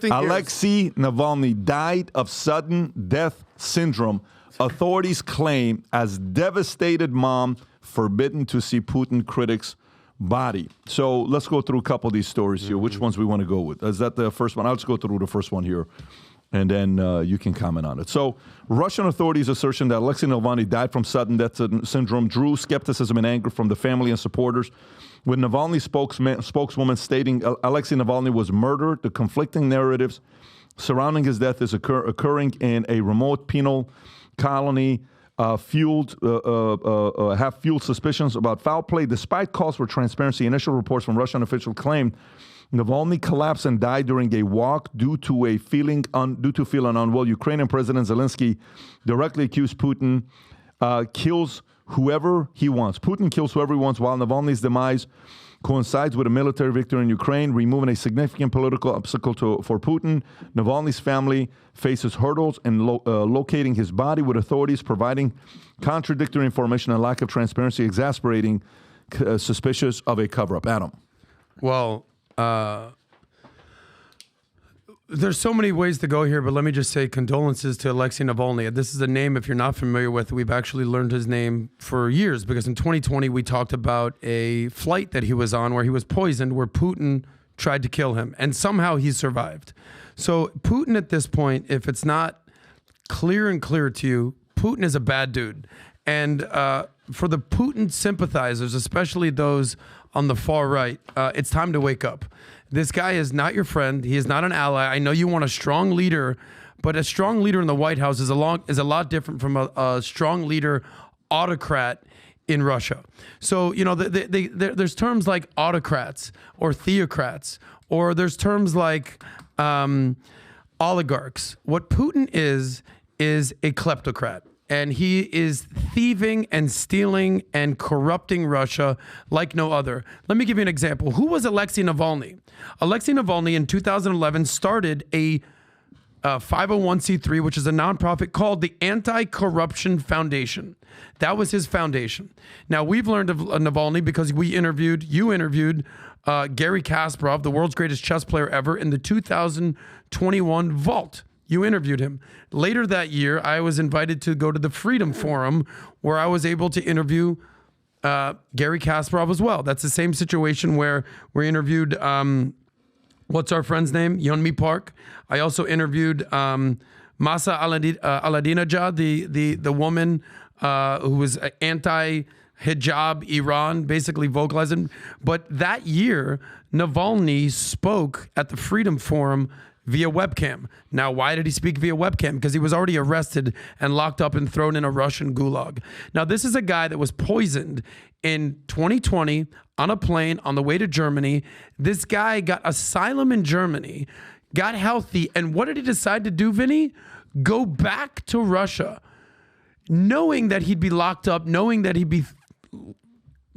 Alexei Navalny died of sudden death syndrome. Authorities claim as devastated mom forbidden to see Putin critics' body. So let's go through a couple of these stories here. Which ones we want to go with? Is that the first one? I'll just go through the first one here, and then you can comment on it. So Russian authorities' assertion that Alexei Navalny died from sudden death syndrome drew skepticism and anger from the family and supporters, with Navalny spokeswoman stating Alexei Navalny was murdered. The conflicting narratives surrounding his death is occurring in a remote penal colony, have fueled suspicions about foul play. Despite calls for transparency, initial reports from Russian officials claim Navalny collapsed and died during a walk due to feeling unwell. Ukrainian President Zelensky directly accused Putin kills whoever he wants. Putin kills whoever he wants, while Navalny's demise coincides with a military victory in Ukraine, removing a significant political obstacle for Putin. Navalny's family faces hurdles in locating his body, with authorities providing contradictory information and lack of transparency, exasperating suspicious of a cover-up. Adam. Well, there's so many ways to go here, but let me just say condolences to Alexei Navalny. This is a name, if you're not familiar with, we've actually learned his name for years, because in 2020, we talked about a flight that he was on where he was poisoned, where Putin tried to kill him, and somehow he survived. So Putin at this point, if it's not clear to you, Putin is a bad dude. And for the Putin sympathizers, especially those on the far right, it's time to wake up. This guy is not your friend. He is not an ally. I know you want a strong leader, but a strong leader in the White House is a lot different from a strong leader autocrat in Russia. So, you know, there's terms like autocrats or theocrats, or there's terms like oligarchs. What Putin is a kleptocrat. And he is thieving and stealing and corrupting Russia like no other. Let me give you an example. Who was Alexei Navalny? Alexei Navalny in 2011 started a 501c3, which is a nonprofit called the Anti-Corruption Foundation. That was his foundation. Now, we've learned of Navalny because you interviewed Garry Kasparov, the world's greatest chess player ever, in the 2021 vault. You interviewed him. Later that year, I was invited to go to the Freedom Forum, where I was able to interview Garry Kasparov as well. That's the same situation where we interviewed, what's our friend's name? Yeonmi Park. I also interviewed Masa Ahmadinejad, the woman who was anti-hijab Iran, basically vocalizing. But that year, Navalny spoke at the Freedom Forum via webcam. Now, why did he speak via webcam? Because he was already arrested and locked up and thrown in a Russian gulag. Now, this is a guy that was poisoned in 2020 on a plane on the way to Germany. This guy got asylum in Germany, got healthy, and what did he decide to do, Vinny? Go back to Russia, knowing that he'd be locked up, knowing that he'd be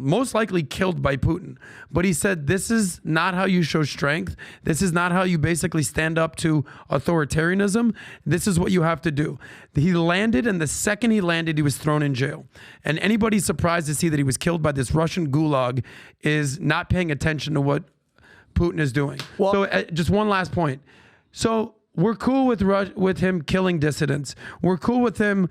most likely killed by Putin. But he said, this is not how you show strength. This is not how you basically stand up to authoritarianism. This is what you have to do. He landed, and the second he landed, he was thrown in jail. And anybody surprised to see that he was killed by this Russian gulag is not paying attention to what Putin is doing. Well, so just one last point. So we're cool with him killing dissidents. We're cool with him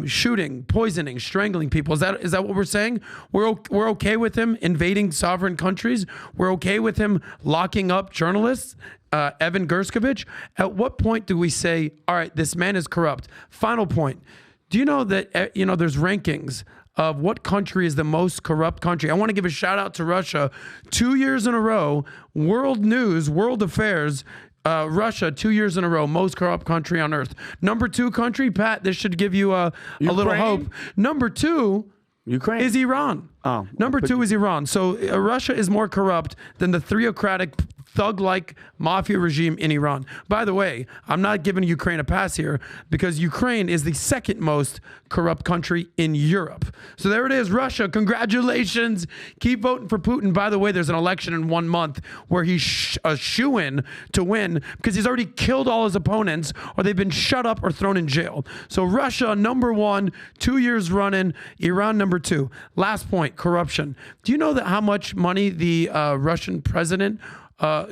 shooting, poisoning, strangling people. Is that what we're saying? We're okay with him invading sovereign countries. We're okay with him locking up journalists, Evan Gershkovich. At what point do we say, all right, this man is corrupt? Final point. Do you know that there's rankings of what country is the most corrupt country? I want to give a shout out to Russia. 2 years in a row, World News, World Affairs, Russia, 2 years in a row, most corrupt country on earth. Number 2 country, Pat, this should give you a little hope. Number 2 Ukraine is Iran. Oh, Number 2 is Iran. So Russia is more corrupt than the theocratic, thug-like mafia regime in Iran. By the way, I'm not giving Ukraine a pass here, because Ukraine is the second most corrupt country in Europe. So there it is, Russia. Congratulations. Keep voting for Putin. By the way, there's an election in 1 month where he's a shoo-in to win, because he's already killed all his opponents, or they've been shut up or thrown in jail. So Russia, number 1, 2 years running. Iran, number 2. Last point, corruption. Do you know that how much money the Russian president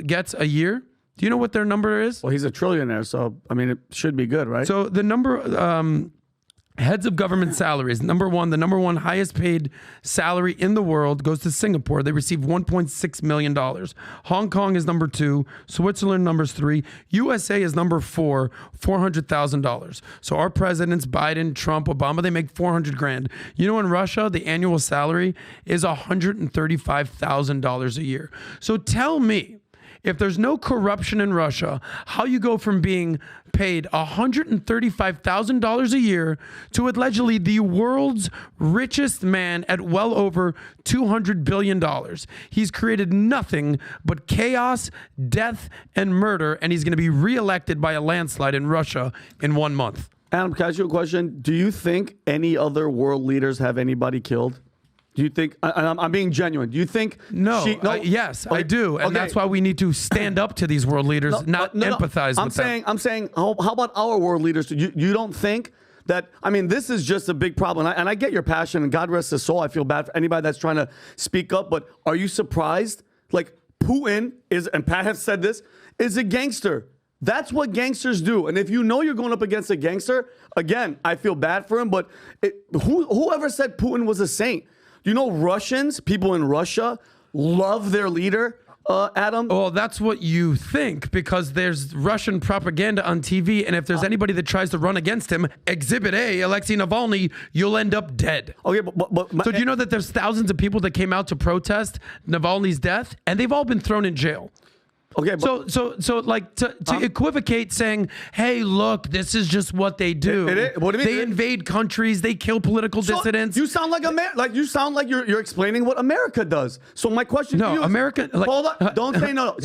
gets a year? Do you know what their number is? Well, he's a trillionaire, so I mean, it should be good, right? So the number, heads of government salaries, the number one highest paid salary in the world goes to Singapore. They receive $1.6 million. Hong Kong is number 2. Switzerland number 3. USA is number 4, $400,000. So our presidents, Biden, Trump, Obama, they make $400,000. You know, in Russia, the annual salary is $135,000 a year. So tell me, if there's no corruption in Russia, how you go from being paid $135,000 a year to allegedly the world's richest man at well over $200 billion. He's created nothing but chaos, death, and murder, and he's going to be reelected by a landslide in Russia in 1 month. Adam, can I ask you a question? Do you think any other world leaders have anybody killed? Do you think, I'm being genuine, do you think? No, yes, okay. I do. And that's why we need to stand up to these world leaders, not empathize with them. I'm saying, how about our world leaders? You don't think that, I mean, this is just a big problem. And I get your passion, and God rest his soul. I feel bad for anybody that's trying to speak up. But are you surprised? Like, Putin is, and Pat has said this, is a gangster. That's what gangsters do. And if you know you're going up against a gangster, again, I feel bad for him. But whoever said Putin was a saint? You know, Russians, people in Russia, love their leader, Adam? Well, that's what you think, because there's Russian propaganda on TV, and if there's anybody that tries to run against him, Exhibit A, Alexei Navalny, you'll end up dead. Okay, so do you know that there's thousands of people that came out to protest Navalny's death, and they've all been thrown in jail? Okay, so like to equivocate, saying, "Hey, look, this is just what they do." What do you mean? They invade countries, they kill political dissidents. You sound like you sound like you're explaining what America does. So my question to you is, America. Like, hold on, don't say no.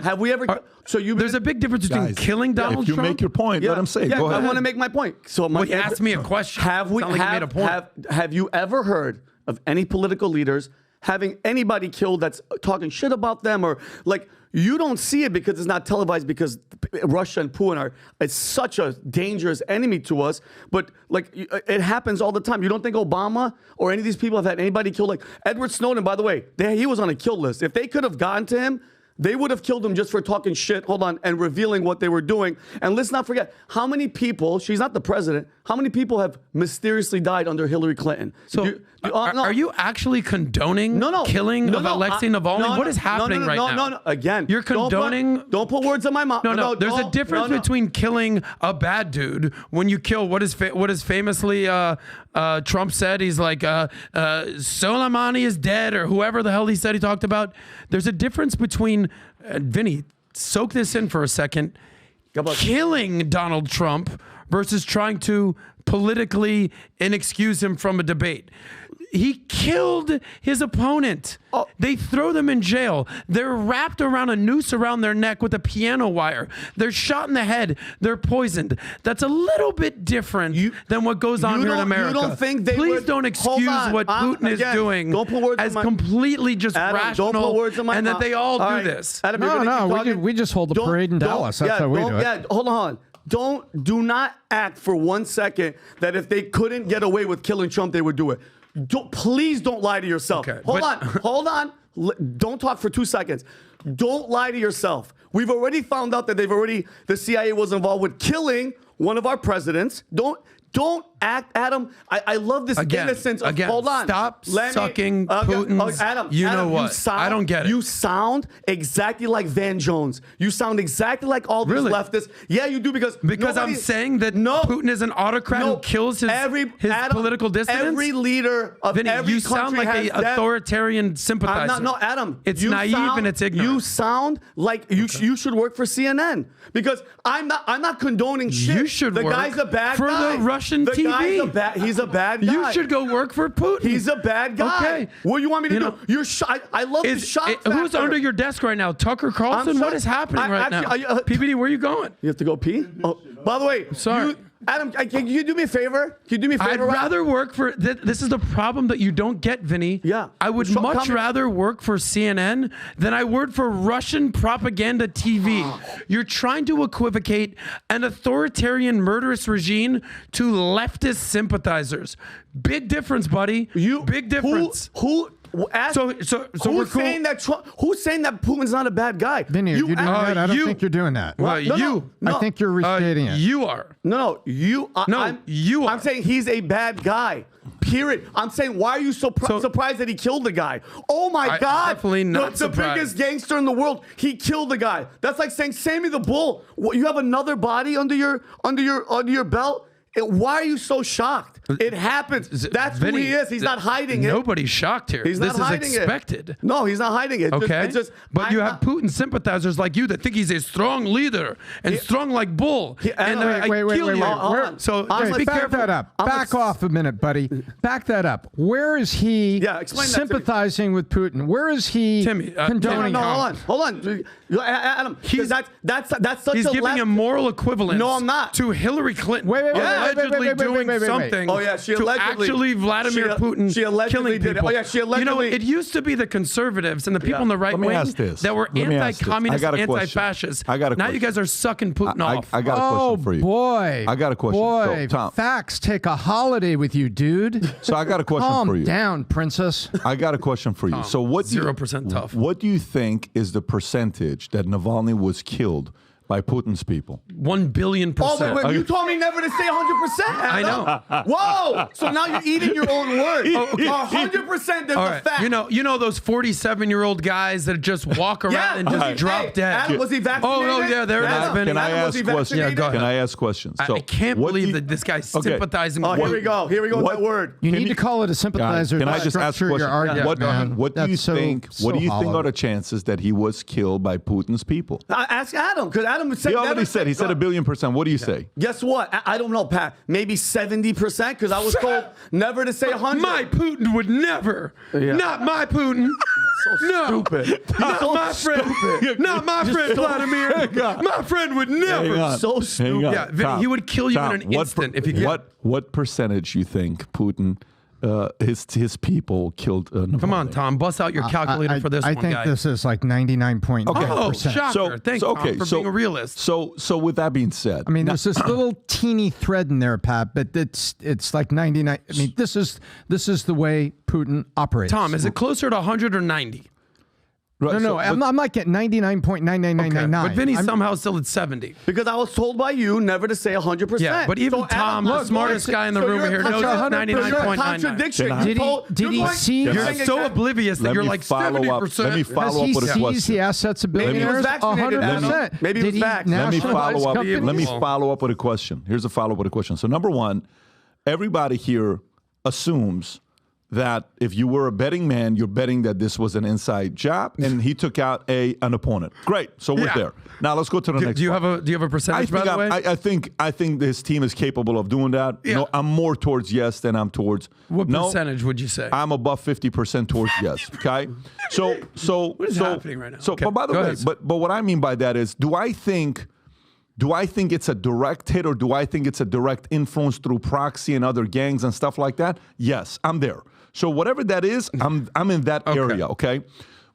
Have we ever? There's a big difference between killing Donald Trump. If you make your point, let him say. Yeah, Go ahead. I want to make my point. So ask me a question. Have you ever heard of any political leaders having anybody killed that's talking shit about them, or like? You don't see it because it's not televised, because Russia and Putin it's such a dangerous enemy to us. But like, it happens all the time. You don't think Obama or any of these people have had anybody killed? Like Edward Snowden, by the way, he was on a kill list. If they could have gotten to him, they would have killed him just for talking shit, and revealing what they were doing. And let's not forget, how many people, she's not the president, how many people have mysteriously died under Hillary Clinton? So are you actually condoning killing of Alexei Navalny? What is happening right now? No. Again, you're condoning. Don't put words in my mouth. No. There's a difference between killing a bad dude when you kill what is famously Trump said. He's like Soleimani is dead, or whoever the hell he said he talked about. There's a difference between Vinny. Soak this in for a second. Killing Donald Trump versus trying to politically inexcuse him from a debate. He killed his opponent. They throw them in jail. They're wrapped around a noose around their neck with a piano wire. They're shot in the head. They're poisoned. That's a little bit different than what goes on here in America. You don't think they Please don't excuse what Putin is doing as completely just rational, don't put words in my and mouth. that they all do this. Adam, we just hold the parade in Dallas. That's how we do it. Yeah, hold on. Do not act for 1 second that if they couldn't get away with killing Trump, they would do it. Please don't lie to yourself. Okay, hold on. Don't talk for 2 seconds. Don't lie to yourself. We've already found out that the CIA was involved with killing one of our presidents. Don't act, Adam. I love this innocence of, hold on. Stop sucking Putin's, Adam, know what. I don't get it. You sound exactly like Van Jones. You sound exactly like all these leftists. Yeah, you do, because I'm saying that Putin is an autocrat who kills his political dissidents? Every leader of every country you sound like an authoritarian sympathizer. No, Adam. It's naive and it's ignorant. You sound like you should work for CNN, because I'm not condoning shit. You should the work guy's a bad for guy. the Russian TV. He's a bad guy. You should go work for Putin. He's a bad guy. Okay. What do you want me to do? You're I love the shock factor. Who's under your desk right now? Tucker Carlson? What is happening right now? PBD, where are you going? You have to go pee? Oh, by the way, sorry. Adam, can you do me a favor? I'd rather work for... This is the problem that you don't get, Vinny. Yeah. I would much rather work for CNN than I would for Russian propaganda TV. You're trying to equivocate an authoritarian, murderous regime to leftist sympathizers. Big difference, buddy. Big difference. Ask, So we're cool. Who's saying that Putin's not a bad guy? Vinny, you're doing that? I don't you- think you're doing that. Well, No. I think you're restating it. You are. You are. I'm saying he's a bad guy. Period. I'm saying, why are you so surprised that he killed the guy? Oh my God! Definitely not the surprised. biggest gangster in the world. He killed the guy. That's like saying Sammy the Bull. What, you have another body under your belt. Why are you so shocked? It happens. That's who he is. He's not hiding it. Nobody's shocked here. He's this not hiding is expected. it. No, he's not hiding it. Okay, but you have not, Putin sympathizers like you that think he's a strong leader and strong like bull. Wait. So Honestly, be back careful. that up. Back off a minute, buddy. Back that up. Where is he explain that to me. sympathizing with Putin? Where is he condoning? Hold on, Adam. That's such He's a giving a moral equivalence. No, I'm not. To Hillary Clinton. Wait. Allegedly doing something. Oh yeah, she to allegedly. actually Vladimir Putin She allegedly killing did it. people. Oh yeah, she allegedly. It used to be the conservatives and the people on the right Let me wing ask this. that were Let me ask this. anti-communist, I got a question. anti-fascist. I got a Now you question. guys are sucking Putin off. I got a question for you. Boy. I got a question. Boy, So, Tom. facts take a holiday with you, dude. So I got a question Calm for you. down, princess. I got a question for you. So what? 0% tough. What do you think is the percentage that Navalny was killed by Putin's people? 1 billion Oh, percent. wait, you told me never to say 100%. I know. Whoa! So now you're eating your own words. 100% is All a right. fact. You know those 47-year-old guys that just walk around and just drop dead. Adam, was he vaccinated? Oh, no, yeah, they're Adam, not. Can I Adam, was he ask questions? vaccinated? go ahead. Can I ask questions? So I can't what do believe you- that this guy's Okay. sympathizing Oh, with here we go. Here we go with What- that word. You Can need you- to call it a sympathizer. Can I to just ask a structure question? your argument, What man. do you That's think? so What do you think hollow. are the chances that he was killed by Putin's people? Ask Adam, because Adam said He already said. He said 1 billion%. What do you say? Guess what? I don't know, Pat. Maybe 70%, because I was told never to say 100. My Putin would never. Yeah. Not my Putin. No. Stupid. Not so my friend. Not my friend, Vladimir. My friend would never. Hang on. So stupid. Hang on. Yeah, Vinny, Tom, he would kill you Tom, in an instant if he could. What percentage you think Putin, his people killed Navalny? Come on, Tom. Bust out your calculator for this I one, think guy. this is like 99.9%. Oh, shocker. Thanks, Tom, for being a realist. So with that being said, I mean, there's this little teeny thread in there, Pat, but it's like 99. I mean, this is the way Putin operates. Tom, is it closer to 100 or 90? right, No, I'm like at 99.99999. But Vinny's somehow still at 70. Because I was told by you never to say 100%. Yeah, but even Tom, the smartest guy in the room here, knows it's 99.99. Contradiction. Did he see? You're so oblivious that you're like 70%. Let me Has follow he up with a seized question. the assets of Maybe he was billionaires? vaccinated, 100%. Adam. Maybe he was Did vaxxed. Let me nationalize follow up. companies? Let me follow up with a question. Here's a follow up with a question. So number one, everybody here assumes that if you were a betting man, you're betting that this was an inside job, and he took out an opponent. Great. So we're Yeah. there. Now let's go to the next. Do you part. have a percentage, by the way? I think this team is capable of doing that. Yeah. No, I'm more towards yes than I'm towards What no. percentage would you say? I'm above 50% towards yes. Okay. So What is happening right now? So, Okay, but by the go way, ahead. but what I mean by that is, do I think it's a direct hit, or do I think it's a direct influence through proxy and other gangs and stuff like that? Yes, I'm there. So whatever that is, I'm in that area, okay?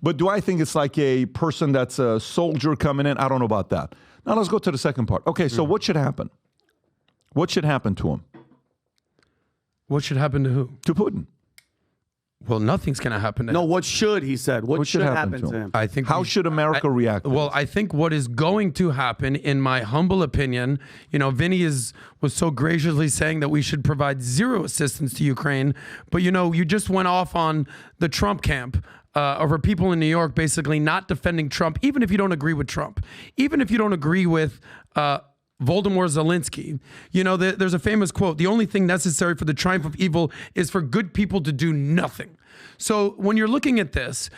But do I think it's like a person that's a soldier coming in? I don't know about that. Now let's go to the second part. Okay, so what should happen? What should happen to him? What should happen to who? To Putin? Well, nothing's going to happen to No, him. what should, he said. What should happen to him? I think How should America react to Well, this? I think what is going to happen, in my humble opinion, Vinny was so graciously saying that we should provide zero assistance to Ukraine, but you just went off on the Trump camp over people in New York basically not defending Trump, even if you don't agree with Trump, even if you don't agree with Voldemort Zelensky. There's a famous quote: "The only thing necessary for the triumph of evil is for good people to do nothing." So when you're looking at this,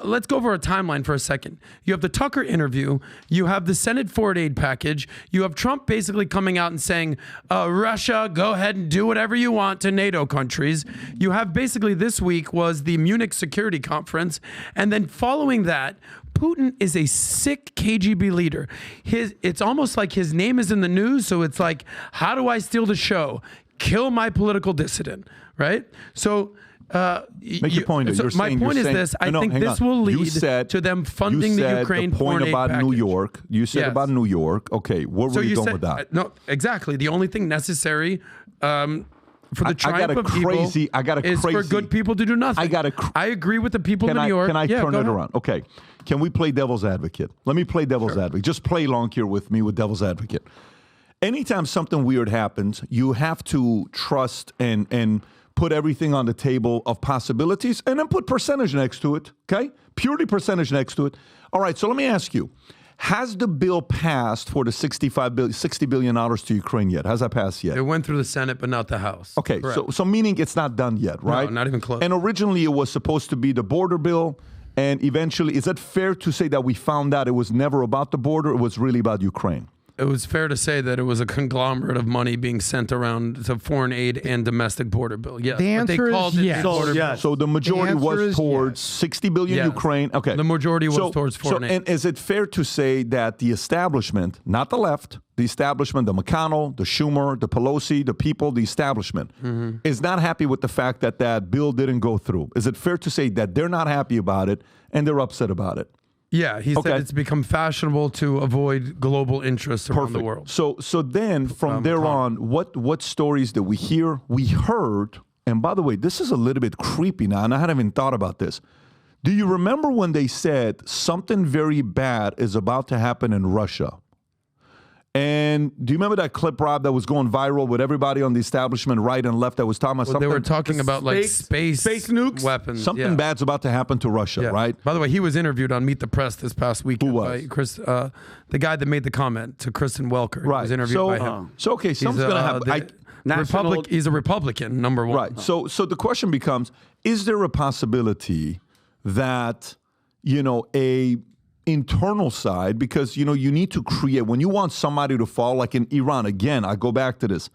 let's go over a timeline for a second. You have the Tucker interview. You have the Senate foreign aid package. You have Trump basically coming out and saying, Russia, go ahead and do whatever you want to NATO countries. You have basically this week was the Munich Security Conference. And then following that, Putin is a sick KGB leader. It's almost like his name is in the news. So it's like, how do I steal the show? Kill my political dissident, right? So Make your point. So my point is this: I think this will lead to them funding the Ukraine the point foreign aid about package. New York. You said Yes. about New York. Okay, where were you going with that? No, exactly. The only thing necessary for the triumph of evil is for good people to do nothing. I agree with the people of New York. Can I turn it around? Okay. Can we play devil's advocate? Let me play devil's advocate. Just play along here with me with devil's advocate. Anytime something weird happens, you have to trust and put everything on the table of possibilities and then put percentage next to it, okay? Purely percentage next to it. All right, so let me ask you. Has the bill passed for the $60 billion to Ukraine yet? Has that passed yet? It went through the Senate, but not the House. Okay, so meaning it's not done yet, right? No, not even close. And originally it was supposed to be the border bill, and eventually, is it fair to say that we found out it was never about the border, it was really about Ukraine? It was fair to say that it was a conglomerate of money being sent around to foreign aid and domestic border bill. Yes. The answer is yes. So the majority was towards $60 billion Ukraine. Okay. The majority was towards foreign aid. And is it fair to say that the establishment, not the left, the establishment, the McConnell, the Schumer, the Pelosi, the people, the establishment, is not happy with the fact that that bill didn't go through? Is it fair to say that they're not happy about it and they're upset about it? Yeah, he said it's become fashionable to avoid global interests around the world. So then from there on, what stories did we hear? We heard, and by the way, this is a little bit creepy now, and I hadn't even thought about this. Do you remember when they said something very bad is about to happen in Russia? And do you remember that clip, Rob, that was going viral with everybody on the establishment, right and left, that was talking about something? They were talking about like space nukes, weapons. Something bad's about to happen to Russia, right? By the way, he was interviewed on Meet the Press this past weekend. Who was? By Chris, the guy that made the comment to Kristen Welker. Right. He was interviewed by him. So okay, something's going to happen. He's a Republican, number one. Right. So the question becomes, is there a possibility that, a internal side, because you need to create, when you want somebody to fall, like in Iran, again, I go back to this,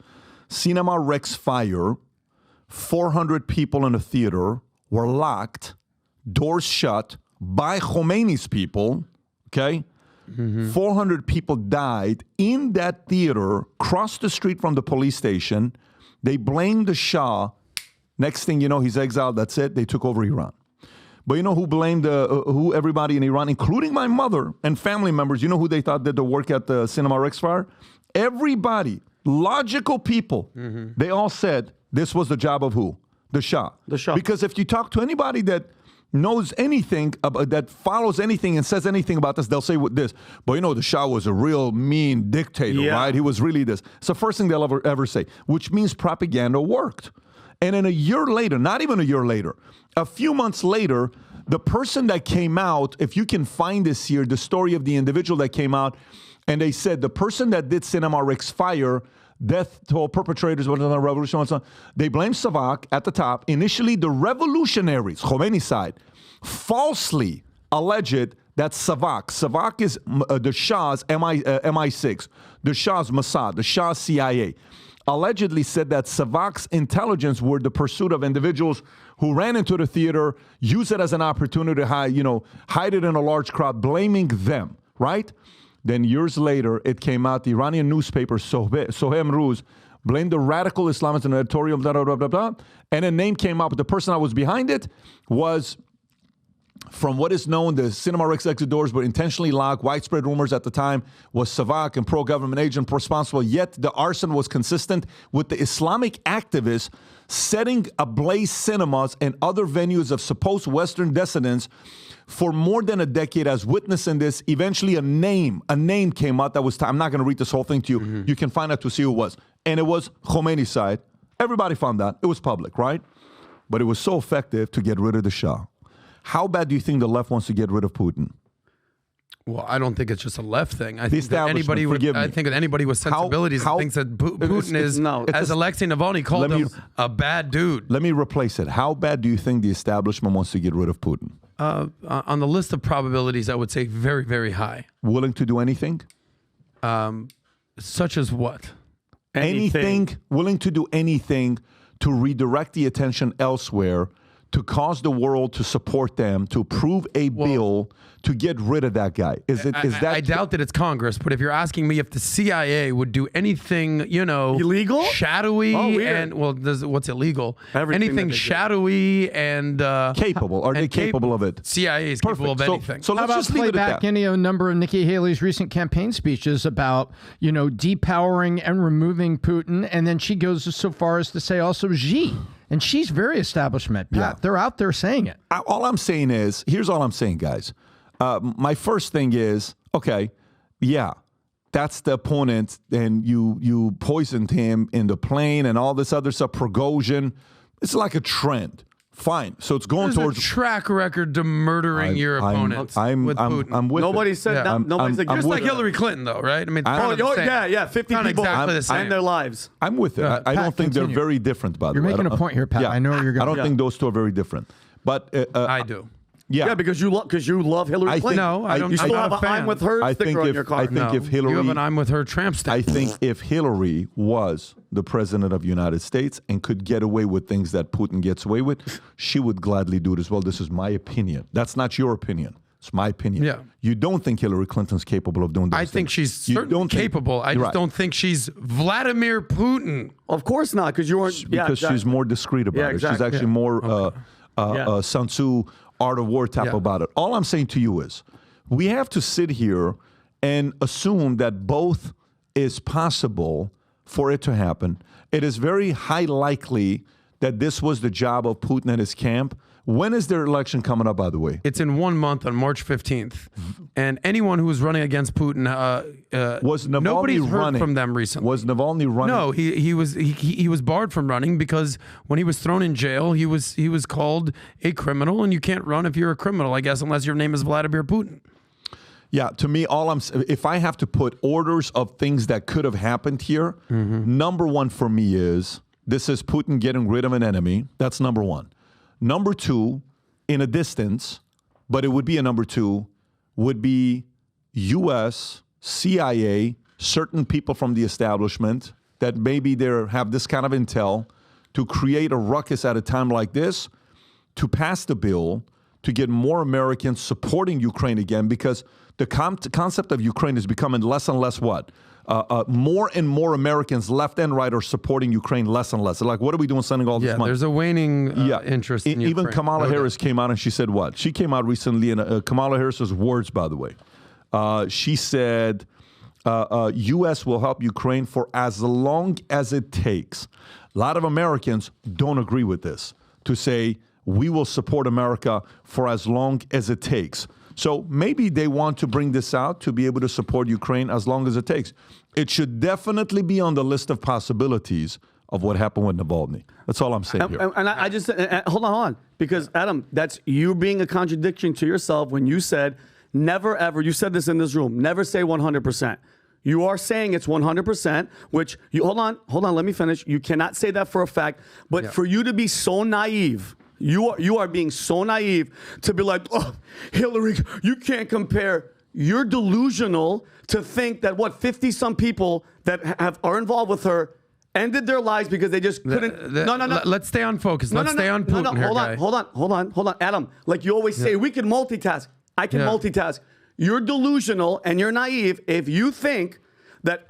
Cinema Rex fire, 400 people in a theater were locked, doors shut by Khomeini's people, okay? 400 people died in that theater, crossed the street from the police station. They blamed the Shah. Next thing you know, he's exiled. That's it. They took over Iran. But you know who blamed who everybody in Iran, including my mother and family members, you know who they thought did the work at the Cinema Rex fire? Everybody, logical people, they all said this was the job of who? The Shah. The Shah. Because if you talk to anybody that knows anything, that follows anything and says anything about this, they'll say this. But the Shah was a real mean dictator, right? He was really this. It's the first thing they'll ever say, which means propaganda worked. And then a year later, not even a year later, a few months later, the person that came out, if you can find this here, the story of the individual that came out, and they said the person that did Cinema Rex fire, death toll perpetrators, the revolution, they blamed Savak at the top. Initially, the revolutionaries, Khomeini side, falsely alleged that Savak is the Shah's MI6, the Shah's Mossad, the Shah's CIA, allegedly said that Savak's intelligence were the pursuit of individuals who ran into the theater, used it as an opportunity to hide it in a large crowd, blaming them, right? Then years later, it came out, the Iranian newspaper, Sohem Ruz, blamed the radical Islamists in the editorial, blah, blah, blah, blah, blah, and a name came up. The person that was behind it was, from what is known, the Cinema Rex exit doors were intentionally locked. Widespread rumors at the time was Savak and pro-government agent responsible, yet the arson was consistent with the Islamic activists setting ablaze cinemas and other venues of supposed Western dissidents for more than a decade. As witness in this, eventually a name came out that was, I'm not going to read this whole thing to you. You can find out to see who it was. And it was Khomeini's side. Everybody found out. It was public, right? But it was so effective to get rid of the Shah. How bad do you think the left wants to get rid of Putin? Well, I don't think it's just a left thing. I think that anybody with sensibilities thinks that Putin is, as Alexei Navalny called him, a bad dude. Let me replace it. How bad do you think the establishment wants to get rid of Putin? On the list of probabilities, I would say very, very high. Willing to do anything? Such as what? Anything. Willing to do anything to redirect the attention elsewhere, to cause the world to support them, to approve a bill to get rid of that guy? Is that? I doubt that it's Congress, but if you're asking me if the CIA would do anything, Illegal? shadowy, Oh, weird. and what's illegal? Everything Anything that they do. shadowy and capable? Are they capable of it? CIA is capable of Perfect. anything. So How let's about just leave play it at back that. any number of Nikki Haley's recent campaign speeches about, depowering and removing Putin, and then she goes so far as to say also Xi, and she's very establishment. Pat, Yeah. they're out there saying it. All I'm saying is, here's all I'm saying, guys. My first thing is, okay, yeah, that's the opponent, and you poisoned him in the plane and all this other stuff, Prigozhin. It's like a trend. Fine. So it's going There's towards a track record to murdering your opponents with Putin. I'm with Nobody it. said Yeah. nobody's I'm against Just like it. Hillary Clinton, though, right? I mean, kind of the Oh, same. yeah, 50 Not people exactly the same. and their lives. I'm with it. I Pat, don't think continue. they're very different, by the You're way. making I don't- a point here, Pat. Yeah. I know where you're going. I don't think those two are very different. But I do. Yeah, because you love Hillary I Clinton. No, I don't. You still I'm have not an a fan. I'm with her I sticker think on if- your car. I think No, if Hillary- you have an "I'm with her" tramp stamp. I think if Hillary was the president of the United States and could get away with things that Putin gets away with, she would gladly do it as well. This is my opinion. That's not your opinion. It's my opinion. Yeah. You don't think Hillary Clinton's capable of doing those I think things. she's You certainly don't think- capable. I just Right. don't think she's Vladimir Putin. Of course not, because you weren't. Because she's more discreet about Yeah, it. exactly. She's actually more Yeah. Sun Tzu, Art of War type Yeah. about it. All I'm saying to you is we have to sit here and assume that both is possible for it to happen. It is very high likely that this was the job of Putin and his camp. When is their election coming up, by the way? It's in 1 month on March 15th. And anyone who was running against Putin, Was Navalny nobody's heard running? from them recently. Was Navalny running? No, he was barred from running because when he was thrown in jail, he was called a criminal, and you can't run if you're a criminal, I guess, unless your name is Vladimir Putin. Yeah, to me, if I have to put orders of things that could have happened here, number one for me is this is Putin getting rid of an enemy. That's number one. Number two, in a distance, but it would be a number two, would be U.S., CIA, certain people from the establishment that maybe they have this kind of intel to create a ruckus at a time like this, to pass the bill, to get more Americans supporting Ukraine again, because the concept of Ukraine is becoming less and less what? More and more Americans, left and right, are supporting Ukraine less and less. They're like, what are we doing sending all this Yeah, money? there's a waning interest in Even Ukraine. Kamala No doubt. Harris came out and she said what? She came out recently, and Kamala Harris's words, by the way. She said, U.S. will help Ukraine for as long as it takes. A lot of Americans don't agree with this, to say we will support America for as long as it takes. So maybe they want to bring this out to be able to support Ukraine as long as it takes. It should definitely be on the list of possibilities of what happened with Navalny. That's all I'm saying here. And I just hold on, because Adam, that's you being a contradiction to yourself when you said never ever. You said this in this room. Never say 100%. You are saying it's 100%. Which you hold on. Let me finish. You cannot say that for a fact. But for you to be so naive. You are being so naive to be like, oh, Hillary, you can't compare. You're delusional to think that 50-some people that are involved with her ended their lives because they just couldn't. No. Let's stay on focus. Let's stay on Putin here, guy. Hold on. Adam, like you always say, we can multitask. I can multitask. You're delusional and you're naive if you think that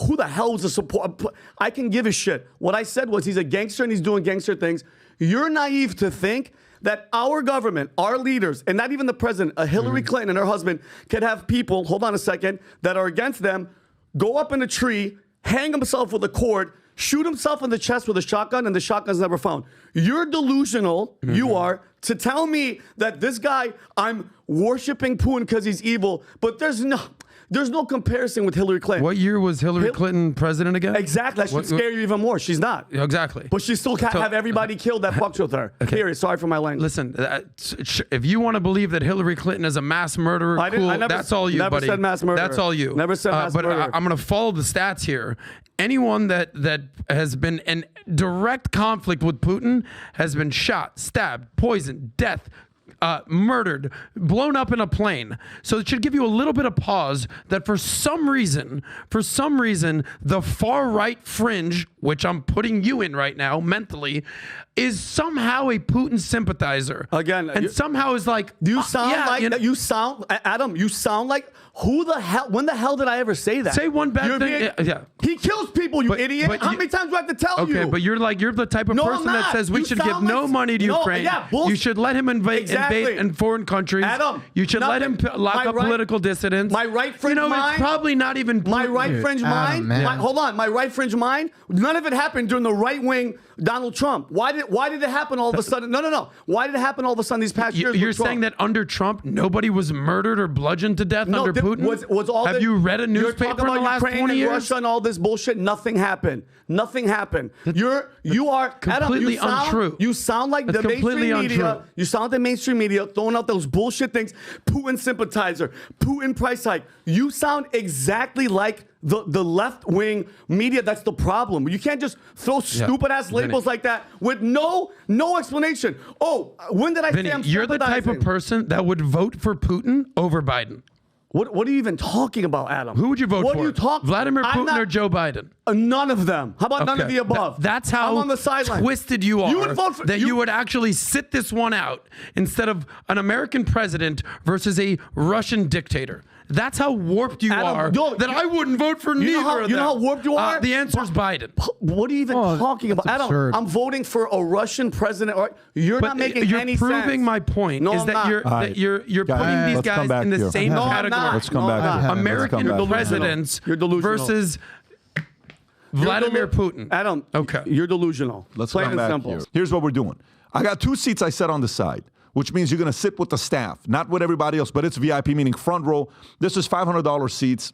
who the hell is a support? I can give a shit. What I said was he's a gangster and he's doing gangster things. You're naive to think that our government, our leaders, and not even the president, Hillary Clinton and her husband, can have people, hold on a second, that are against them, go up in a tree, hang himself with a cord, shoot himself in the chest with a shotgun, and the shotgun's never found. You're delusional, you are, to tell me that this guy, I'm worshiping Putin because he's evil, but there's no comparison with Hillary Clinton. What year was Hillary Clinton president again? Exactly. That should scare you even more. She's not. Exactly. But she still can't have everybody killed that fucks with her. Okay. Period. Sorry for my language. Listen, if you want to believe that Hillary Clinton is a mass murderer, that's all you, never buddy. said mass murderer. That's all you. Never said mass but murderer. I'm going to follow the stats here. Anyone that has been in direct conflict with Putin has been shot, stabbed, poisoned, death, murdered, blown up in a plane. So it should give you a little bit of pause that for some reason, the far right fringe, which I'm putting you in right now mentally, is somehow a Putin sympathizer. Again, and somehow is like, you sound yeah, you sound, Adam, you sound like, who the hell, when the hell did I ever say that? Say one bad You're thing. Yeah. He kills people, you idiot. but How you- many times do I have to tell you? Okay, but you're the type of No, I'm person that not. says we You should give sound no like- money to No, Ukraine. yeah, bullshit. You should let him invade in foreign countries. Adam, you should let him lock up political dissidents. My right fringe it's mind. probably not even My right fringe Adam, mind. man. Hold on, my right fringe mind. None of it happened during the right wing Donald Trump. Why did it happen all of a sudden? No. Why did it happen all of a sudden these past years? You're with Trump? saying that under Trump nobody was murdered or bludgeoned to death under Putin? Have you read a newspaper in the last Ukraine 20 and years? Russia and all this bullshit. Nothing happened. Nothing happened. You are completely Adam, untrue. You sound like That's the mainstream completely media. untrue. You sound like the mainstream media throwing out those bullshit things. Putin sympathizer. Putin price hike. You sound exactly like the left wing media. That's the problem. You can't just throw stupid ass labels like that with no explanation. Oh, when did I say I'm you're the type of sympathizing? person that would vote for Putin over Biden. What are you even talking about, Adam? Who would you vote what for? What are you talking? Vladimir Putin or Joe Biden? None of them. How about none of the above? That's I'm how on the sideline. twisted you are. You would vote for you would actually sit this one out instead of an American president versus a Russian dictator. That's how warped you Adam, are. yo, that I wouldn't vote for neither of them. You know how warped you are? The answer's Biden. What are you even talking about? that's Adam, absurd. I'm voting for a Russian president. You're not making you're any sense. proving my point No, is I'm that not. you're All right. you're putting these Let's come guys back in the here. same No, I'm category. not. Let's come No, back I'm here. not. American Let's come back. presidents You're delusional. versus Vladimir Putin. Adam, Okay. You're delusional. Let's Plain come and back simple. here. Here's what we're doing. I got 2 seats I set on the side, which means you're going to sit with the staff, not with everybody else, but it's VIP, meaning front row. This is $500 seats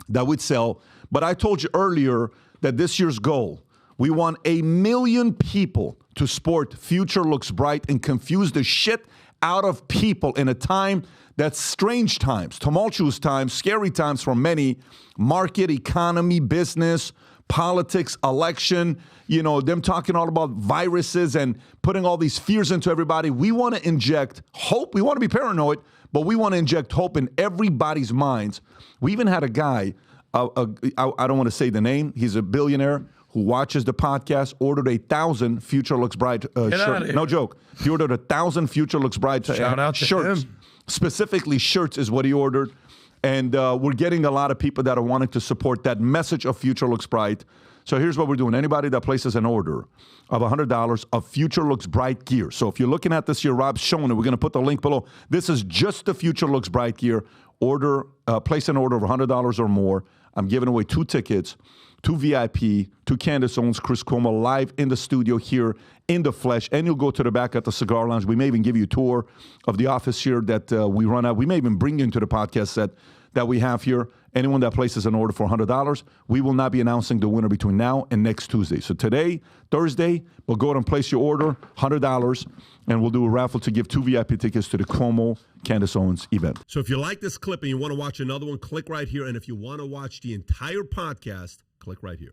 that we'd sell. But I told you earlier that this year's goal, we want 1 million people to sport Future Looks Bright and confuse the shit out of people in a time that's strange times, tumultuous times, scary times for many. Market, economy, business, politics, election, them talking all about viruses and putting all these fears into everybody. We want to inject hope. We want to be paranoid, but we want to inject hope in everybody's minds. We even had a guy, I don't want to say the name, he's a billionaire who watches the podcast, ordered 1,000 Future Looks Bright shirts. No joke. He ordered 1,000 Future Looks Bright Shout out to shirts. him. Specifically, shirts is what he ordered. And we're getting a lot of people that are wanting to support that message of Future Looks Bright. So here's what we're doing. Anybody that places an order of $100 of Future Looks Bright gear. So if you're looking at this here, Rob's showing it. We're going to put the link below. This is just the Future Looks Bright gear. Place an order of $100 or more. I'm giving away 2 tickets, 2 VIP, 2 Candace Owens, Chris Cuomo live in the studio here in the flesh. And you'll go to the back at the Cigar Lounge. We may even give you a tour of the office here that we run out. We may even bring you into the podcast set that we have here. Anyone that places an order for $100, we will not be announcing the winner between now and next Tuesday. So today, Thursday, we'll go ahead and place your order, $100, and we'll do a raffle to give 2 VIP tickets to the Cuomo Candace Owens event. So if you like this clip and you want to watch another one, click right here. And if you want to watch the entire podcast, click right here.